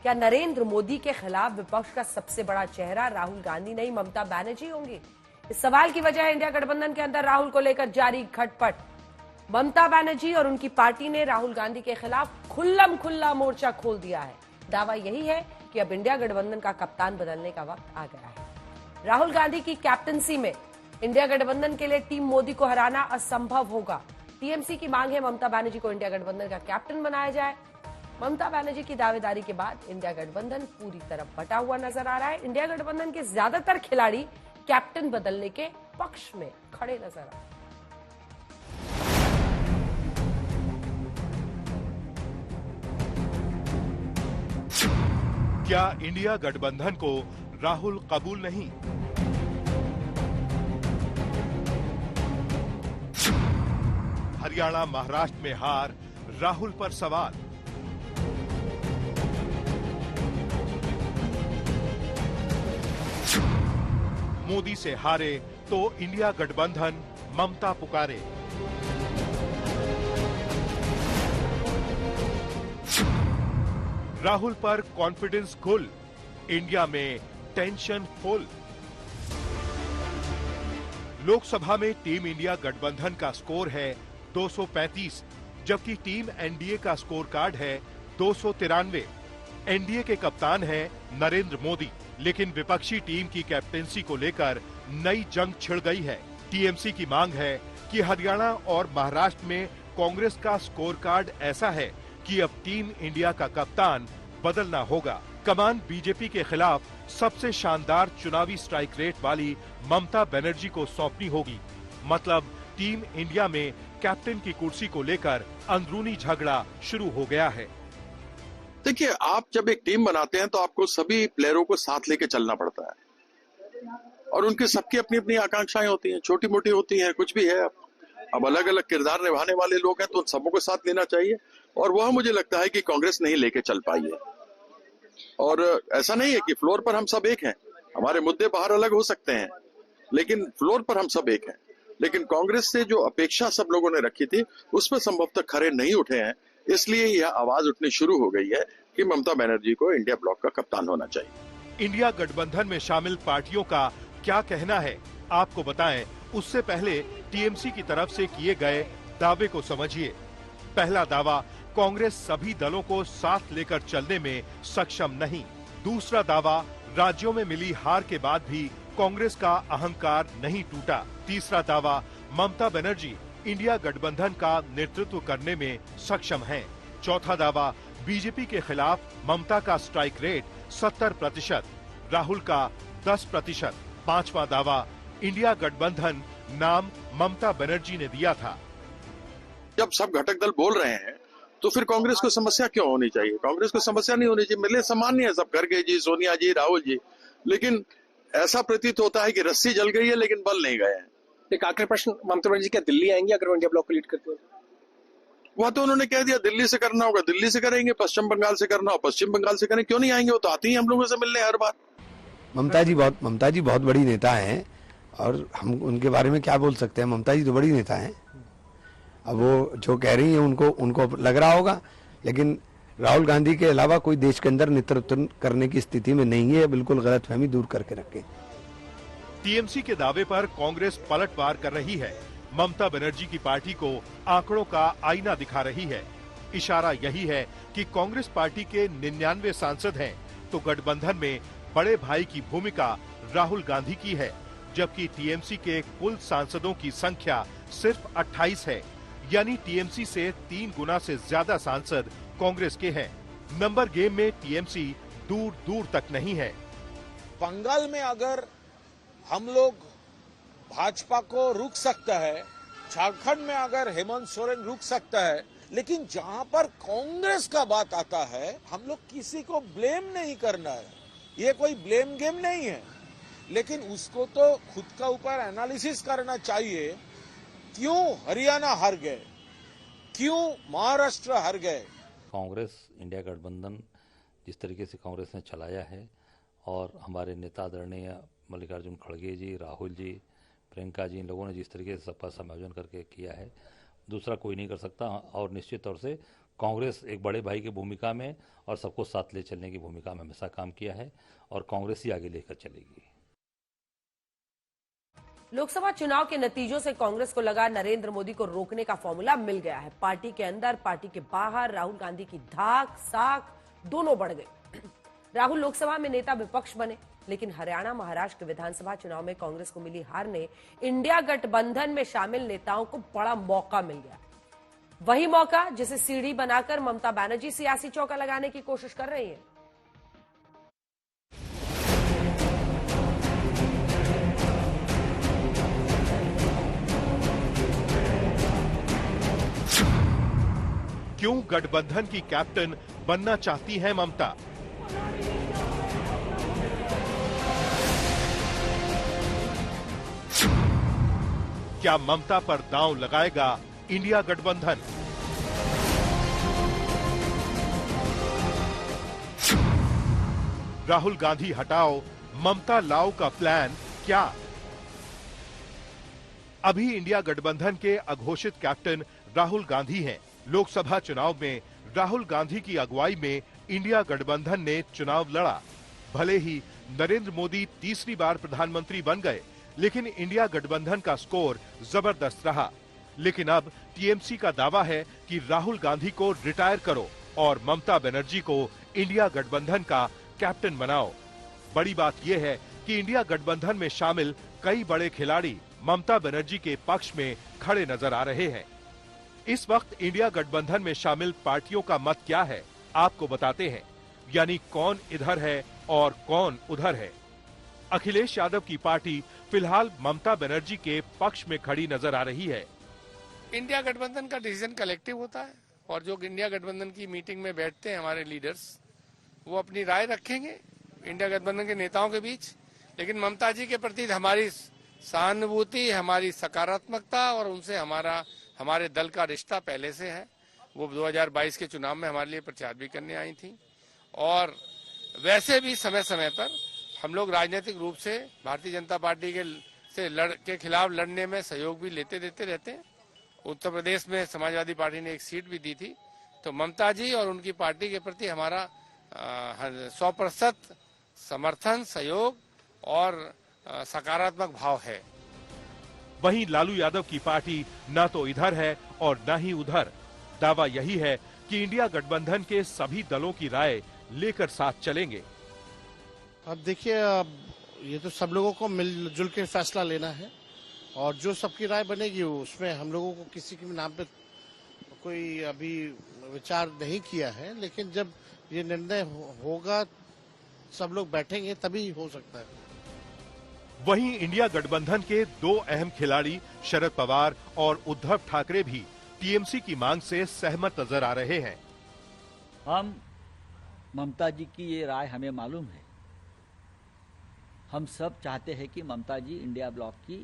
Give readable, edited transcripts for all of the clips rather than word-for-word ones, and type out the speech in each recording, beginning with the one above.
क्या नरेंद्र मोदी के खिलाफ विपक्ष का सबसे बड़ा चेहरा राहुल गांधी नहीं ममता बनर्जी होंगी? इस सवाल की वजह है इंडिया गठबंधन के अंदर राहुल को लेकर जारी खटपट। ममता बनर्जी और उनकी पार्टी ने राहुल गांधी के खिलाफ खुल्लम खुल्ला मोर्चा खोल दिया है। दावा यही है कि अब इंडिया गठबंधन का कप्तान बदलने का वक्त आ गया है। राहुल गांधी की कैप्टनसी में इंडिया गठबंधन के लिए टीम मोदी को हराना असंभव होगा। टीएमसी की मांग है ममता बनर्जी को इंडिया गठबंधन का कैप्टन बनाया जाए। ममता बनर्जी की दावेदारी के बाद इंडिया गठबंधन पूरी तरफ बटा हुआ नजर आ रहा है। इंडिया गठबंधन के ज्यादातर खिलाड़ी कैप्टन बदलने के पक्ष में खड़े नजर आ रहे हैं। क्या इंडिया गठबंधन को राहुल कबूल नहीं? हरियाणा महाराष्ट्र में हार, राहुल पर सवाल। मोदी से हारे तो इंडिया गठबंधन ममता पुकारे। राहुल पर कॉन्फिडेंस फुल, इंडिया में टेंशन फुल। लोकसभा में टीम इंडिया गठबंधन का स्कोर है 235, जबकि टीम एनडीए का स्कोर कार्ड है 293। एनडीए के कप्तान हैं नरेंद्र मोदी, लेकिन विपक्षी टीम की कैप्टेंसी को लेकर नई जंग छिड़ गई है। टीएमसी की मांग है कि हरियाणा और महाराष्ट्र में कांग्रेस का स्कोर कार्ड ऐसा है कि अब टीम इंडिया का कप्तान बदलना होगा। कमान बीजेपी के खिलाफ सबसे शानदार चुनावी स्ट्राइक रेट वाली ममता बनर्जी को सौंपनी होगी। मतलब टीम इंडिया में कैप्टन की कुर्सी को लेकर अंदरूनी झगड़ा शुरू हो गया है। देखिए, आप जब एक टीम बनाते हैं तो आपको सभी प्लेयरों को साथ लेके चलना पड़ता है और उनके सबकी अपनी अपनी आकांक्षाएं होती हैं, छोटी मोटी होती हैं, कुछ भी है। अब अलग अलग किरदार निभाने वाले लोग हैं तो उन सबों को साथ लेना चाहिए और वह मुझे लगता है कि कांग्रेस नहीं लेके चल पाई है। और ऐसा नहीं है कि फ्लोर पर हम सब एक हैं, हमारे मुद्दे बाहर अलग हो सकते हैं लेकिन फ्लोर पर हम सब एक हैं। लेकिन कांग्रेस से जो अपेक्षा सब लोगों ने रखी थी उस पर संभवतः खरे नहीं उठे हैं, इसलिए यह आवाज उठनी शुरू हो गई है कि ममता बनर्जी को इंडिया ब्लॉक का कप्तान होना चाहिए। इंडिया गठबंधन में शामिल पार्टियों का क्या कहना है, आपको बताएं उससे पहले टीएमसी की तरफ से किए गए दावे को समझिए। पहला दावा, कांग्रेस सभी दलों को साथ लेकर चलने में सक्षम नहीं। दूसरा दावा, राज्यों में मिली हार के बाद भी कांग्रेस का अहंकार नहीं टूटा। तीसरा दावा, ममता बनर्जी इंडिया गठबंधन का नेतृत्व करने में सक्षम हैं। चौथा दावा, बीजेपी के खिलाफ ममता का स्ट्राइक रेट 70%, राहुल का 10%। पांचवा दावा, इंडिया गठबंधन नाम ममता बनर्जी ने दिया था। जब सब घटक दल बोल रहे हैं तो फिर कांग्रेस को समस्या क्यों होनी चाहिए? कांग्रेस को समस्या नहीं होनी चाहिए। मेरे लिए सामान्य है, सब खड़गे जी, सोनिया जी, राहुल जी, लेकिन ऐसा प्रतीत होता है कि रस्सी जल गई है लेकिन बल नहीं गए हैं। एक आखिरी प्रश्न, ममता बनर्जी क्या दिल्ली आएंगे अगर वो इंडिया ब्लॉक को लीड करते हो? वह तो उन्होंने कह दिया दिल्ली से करना होगा दिल्ली से करेंगे, पश्चिम बंगाल से करना हो पश्चिम बंगाल से करेंगे। क्यों नहीं आएंगे? वो तो आती ही हम लोगों से मिलने हर बार। ममता जी बहुत बड़ी नेता हैं और हम उनके बारे में क्या बोल सकते हैं। ममता जी तो बड़ी नेता हैं। अब वो जो कह रही हैं उनको लग रहा होगा, लेकिन राहुल गांधी के अलावा कोई देश के अंदर नेतृत्व करने की स्थिति में नहीं है। बिल्कुल गलतफहमी दूर करके रखें। टीएमसी के दावे पर कांग्रेस पलटवार कर रही है। ममता बनर्जी की पार्टी को आंकड़ों का आईना दिखा रही है। इशारा यही है कि कांग्रेस पार्टी के 99 सांसद हैं तो गठबंधन में बड़े भाई की भूमिका राहुल गांधी की है, जबकि टीएमसी के कुल सांसदों की संख्या सिर्फ 28 है। यानी टीएमसी से 3 गुना से ज्यादा सांसद कांग्रेस के हैं। नंबर गेम में टीएमसी दूर दूर तक नहीं है। बंगाल में अगर हम लोग भाजपा को रुक सकता है, झारखंड में अगर हेमंत सोरेन रुक सकता है, लेकिन जहां पर कांग्रेस का बात आता है हम लोग किसी को ब्लेम नहीं करना है। ये कोई ब्लेम गेम नहीं है, लेकिन उसको तो खुद का ऊपर एनालिसिस करना चाहिए। क्यों हरियाणा हार गए, क्यों महाराष्ट्र हार गए? कांग्रेस इंडिया गठबंधन जिस तरीके से कांग्रेस ने चलाया है और हमारे नेता आदरणीय मल्लिकार्जुन खड़गे जी, राहुल जी, प्रियंका जी, इन लोगों ने जिस तरीके से सबका समायोजन करके किया है, दूसरा कोई नहीं कर सकता। और निश्चित तौर से कांग्रेस एक बड़े भाई की भूमिका में और सबको साथ ले चलने की भूमिका में हमेशा काम किया है और कांग्रेस ही आगे लेकर चलेगी। लोकसभा चुनाव के नतीजों से कांग्रेस को लगा नरेंद्र मोदी को रोकने का फॉर्मूला मिल गया है। पार्टी के अंदर, पार्टी के बाहर राहुल गांधी की धाक साख दोनों बढ़ गई। राहुल लोकसभा में नेता विपक्ष बने, लेकिन हरियाणा, महाराष्ट्र के विधानसभा चुनाव में कांग्रेस को मिली हार ने इंडिया गठबंधन में शामिल नेताओं को बड़ा मौका मिल गया। वही मौका जिसे सीढ़ी बनाकर ममता बनर्जी सियासी चौका लगाने की कोशिश कर रही है। क्यों गठबंधन की कैप्टन बनना चाहती हैं ममता? क्या ममता पर दांव लगाएगा इंडिया गठबंधन? राहुल गांधी हटाओ, ममता लाओ का प्लान क्या? अभी इंडिया गठबंधन के अघोषित कैप्टन राहुल गांधी हैं। लोकसभा चुनाव में राहुल गांधी की अगुवाई में इंडिया गठबंधन ने चुनाव लड़ा। भले ही नरेंद्र मोदी तीसरी बार प्रधानमंत्री बन गए, लेकिन इंडिया गठबंधन का स्कोर जबरदस्त रहा। लेकिन अब टीएमसी का दावा है कि राहुल गांधी को रिटायर करो और ममता बनर्जी को इंडिया गठबंधन का कैप्टन बनाओ। बड़ी बात यह है कि इंडिया गठबंधन में शामिल कई बड़े खिलाड़ी ममता बनर्जी के पक्ष में खड़े नजर आ रहे हैं। इस वक्त इंडिया गठबंधन में शामिल पार्टियों का मत क्या है, आपको बताते हैं। यानी कौन इधर है और कौन उधर है। अखिलेश यादव की पार्टी फिलहाल ममता बनर्जी के पक्ष में खड़ी नजर आ रही है। इंडिया गठबंधन का डिसीजन कलेक्टिव होता है और जो इंडिया गठबंधन की मीटिंग में बैठते हैं हमारे लीडर्स, वो अपनी राय रखेंगे इंडिया गठबंधन के नेताओं के बीच। लेकिन ममता जी के प्रति हमारी सहानुभूति, हमारी सकारात्मकता और उनसे हमारे दल का रिश्ता पहले से है। वो 2022 के चुनाव में हमारे लिए प्रचार भी करने आई थी और वैसे भी समय समय पर हम लोग राजनीतिक रूप से भारतीय जनता पार्टी के खिलाफ लड़ने में सहयोग भी देते रहते हैं। उत्तर प्रदेश में समाजवादी पार्टी ने एक सीट भी दी थी। तो ममता जी और उनकी पार्टी के प्रति हमारा 100% समर्थन, सहयोग और सकारात्मक भाव है। वहीं लालू यादव की पार्टी ना तो इधर है और ना ही उधर। दावा यही है कि इंडिया गठबंधन के सभी दलों की राय लेकर साथ चलेंगे। अब देखिए, ये तो सब लोगों को मिलजुल के फैसला लेना है और जो सबकी राय बनेगी उसमें हम लोगों को किसी के नाम पे कोई अभी विचार नहीं किया है। लेकिन जब ये निर्णय होगा, सब लोग बैठेंगे तभी हो सकता है। वहीं इंडिया गठबंधन के दो अहम खिलाड़ी शरद पवार और उद्धव ठाकरे भी टीएमसी की मांग से सहमत नजर आ रहे हैं। हम ममता जी की ये राय हमें मालूम है। हम सब चाहते हैं कि ममता जी इंडिया ब्लॉक की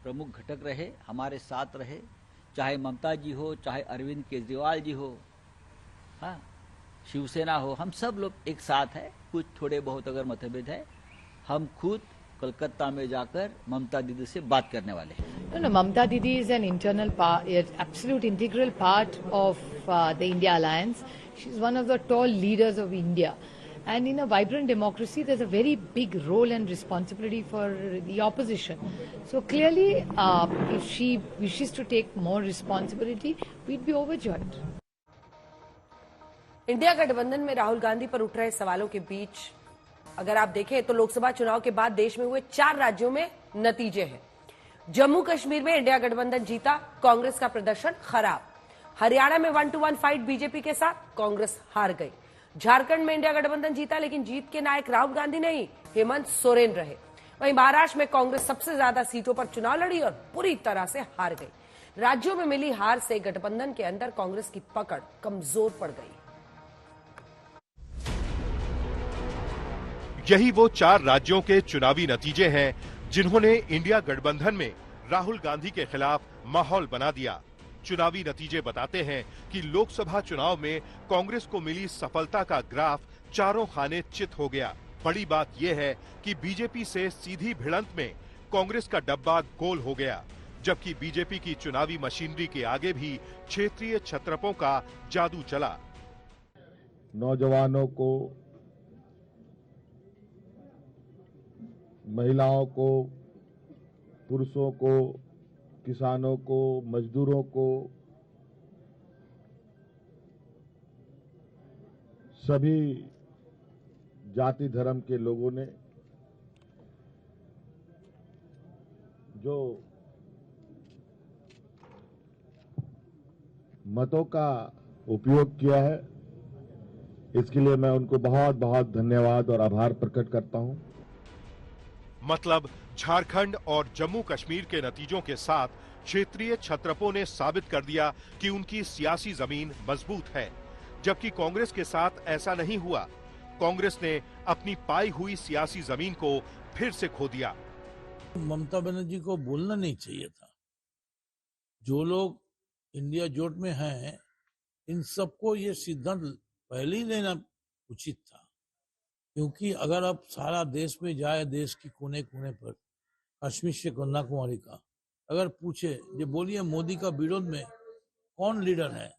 प्रमुख घटक रहे, हमारे साथ रहे। चाहे ममता जी हो, चाहे अरविंद केजरीवाल जी हो, हाँ, शिवसेना हो, हम सब लोग एक साथ है। कुछ थोड़े बहुत अगर मतभेद है, हम खुद कोलकाता में जाकर ममता दीदी से बात करने वाले हैं। No, Mamta Didi is an internal part, absolute integral part of the India Alliance. She's one of the tall leaders of India. And in a vibrant democracy, there's a very big role and responsibility for the opposition. So clearly, if she wishes to take more responsibility, we'd be overjoyed. India गठबंधन में राहुल गांधी पर उठ रहे सवालों के बीच अगर आप देखें तो लोकसभा चुनाव के बाद देश में हुए 4 राज्यों में नतीजे हैं। जम्मू कश्मीर में इंडिया गठबंधन जीता, कांग्रेस का प्रदर्शन खराब। हरियाणा में 1-to-1 फाइट बीजेपी के साथ, कांग्रेस हार गई। झारखंड में इंडिया गठबंधन जीता, लेकिन जीत के नायक राहुल गांधी नहीं, हेमंत सोरेन रहे। वहीं महाराष्ट्र में कांग्रेस सबसे ज्यादा सीटों पर चुनाव लड़ी और पूरी तरह से हार गई। राज्यों में मिली हार से गठबंधन के अंदर कांग्रेस की पकड़ कमजोर पड़ गई। यही वो 4 राज्यों के चुनावी नतीजे हैं जिन्होंने इंडिया गठबंधन में राहुल गांधी के खिलाफ माहौल बना दिया। चुनावी नतीजे बताते हैं कि लोकसभा चुनाव में कांग्रेस को मिली सफलता का ग्राफ चारों खाने चित हो गया। बड़ी बात यह है कि बीजेपी से सीधी भिड़ंत में कांग्रेस का डब्बा गोल हो गया। जबकि बीजेपी की चुनावी मशीनरी के आगे भी क्षेत्रीय छत्रपों का जादू चला। नौजवानों को, महिलाओं को, पुरुषों को, किसानों को, मजदूरों को, सभी जाति धर्म के लोगों ने जो मतों का उपयोग किया है, इसके लिए मैं उनको बहुत बहुत धन्यवाद और आभार प्रकट करता हूं। मतलब झारखंड और जम्मू कश्मीर के नतीजों के साथ क्षेत्रीय छत्रपों ने साबित कर दिया कि उनकी सियासी जमीन मजबूत है, जबकि कांग्रेस के साथ ऐसा नहीं हुआ। कांग्रेस ने अपनी पाई हुई सियासी जमीन को फिर से खो दिया। ममता बनर्जी को बोलना नहीं चाहिए था। जो लोग इंडिया जोट में हैं, इन सबको ये सिद्धांत पहले ही लेना उचित था, क्योंकि अगर अब सारा देश में जाए, देश की कोने कोने पर, कश्मीर से कन्याकुमारी का अगर पूछे, ये बोलिए मोदी का विरोध में कौन लीडर है,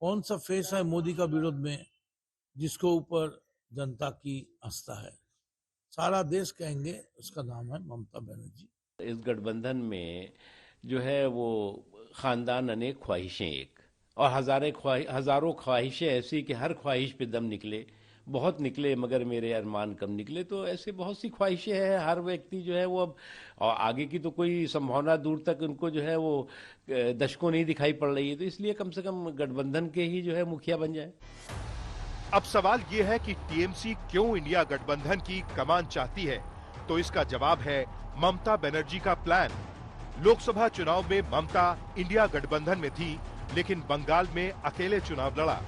कौन सा फेस है मोदी का विरोध में जिसको ऊपर जनता की आस्था है, सारा देश कहेंगे उसका नाम है ममता बनर्जी। इस गठबंधन में जो है वो खानदान अनेक, ख्वाहिशें एक, और हजारों ख्वाहिशें ऐसी कि हर ख्वाहिश पे दम निकले, बहुत निकले मगर मेरे अरमान कम निकले। तो ऐसे बहुत सी ख्वाहिशें हैं। हर व्यक्ति जो है वो अब, और आगे की तो कोई संभावना दूर तक उनको जो है वो दशकों नहीं दिखाई पड़ रही है, तो इसलिए कम से कम गठबंधन के ही जो है मुखिया बन जाए। अब सवाल ये है कि टीएमसी क्यों इंडिया गठबंधन की कमान चाहती है, तो इसका जवाब है ममता बनर्जी का प्लान। लोकसभा चुनाव में ममता इंडिया गठबंधन में थी, लेकिन बंगाल में अकेले चुनाव लड़ा।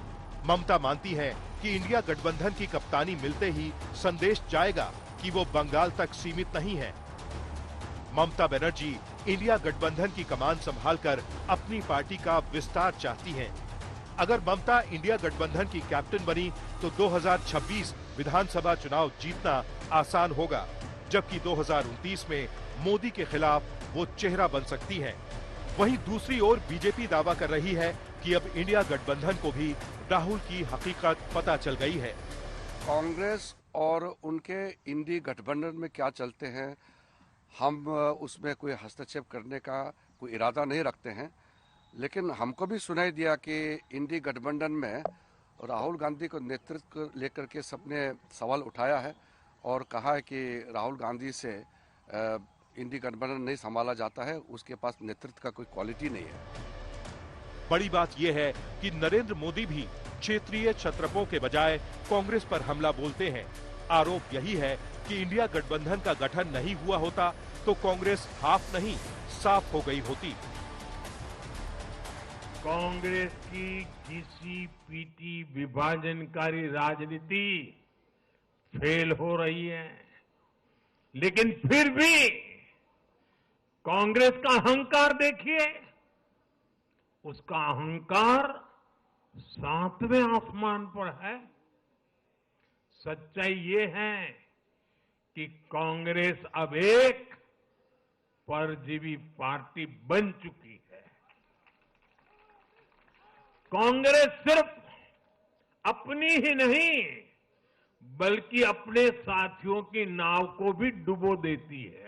ममता मानती है कि इंडिया गठबंधन की कप्तानी मिलते ही संदेश जाएगा कि वो बंगाल तक सीमित नहीं है। ममता बनर्जी इंडिया गठबंधन की कमान संभालकर अपनी पार्टी का विस्तार चाहती हैं। अगर ममता इंडिया गठबंधन की कैप्टन बनी तो 2026 विधानसभा चुनाव जीतना आसान होगा, जबकि 2029 में मोदी के खिलाफ वो चेहरा बन सकती हैं। वहीं दूसरी ओर बीजेपी दावा कर रही है कि अब इंडिया गठबंधन को भी राहुल की हकीकत पता चल गई है। कांग्रेस और उनके इंडी गठबंधन में क्या चलते हैं, हम उसमें कोई हस्तक्षेप करने का कोई इरादा नहीं रखते हैं, लेकिन हमको भी सुनाई दिया कि इंडी गठबंधन में राहुल गांधी को नेतृत्व लेकर के सबने सवाल उठाया है और कहा है कि राहुल गांधी से इंडी गठबंधन नहीं संभाला जाता है, उसके पास नेतृत्व का कोई क्वालिटी नहीं है। बड़ी बात यह है कि नरेंद्र मोदी भी क्षेत्रीय छत्रपों के बजाय कांग्रेस पर हमला बोलते हैं। आरोप यही है कि इंडिया गठबंधन का गठन नहीं हुआ होता तो कांग्रेस हाफ नहीं साफ हो गई होती। कांग्रेस की घिसी पीटी विभाजनकारी राजनीति फेल हो रही है, लेकिन फिर भी कांग्रेस का अहंकार देखिए, उसका अहंकार 7वें आसमान पर है। सच्चाई ये है कि कांग्रेस अब एक परजीवी पार्टी बन चुकी है। कांग्रेस सिर्फ अपनी ही नहीं बल्कि अपने साथियों की नाव को भी डुबो देती है।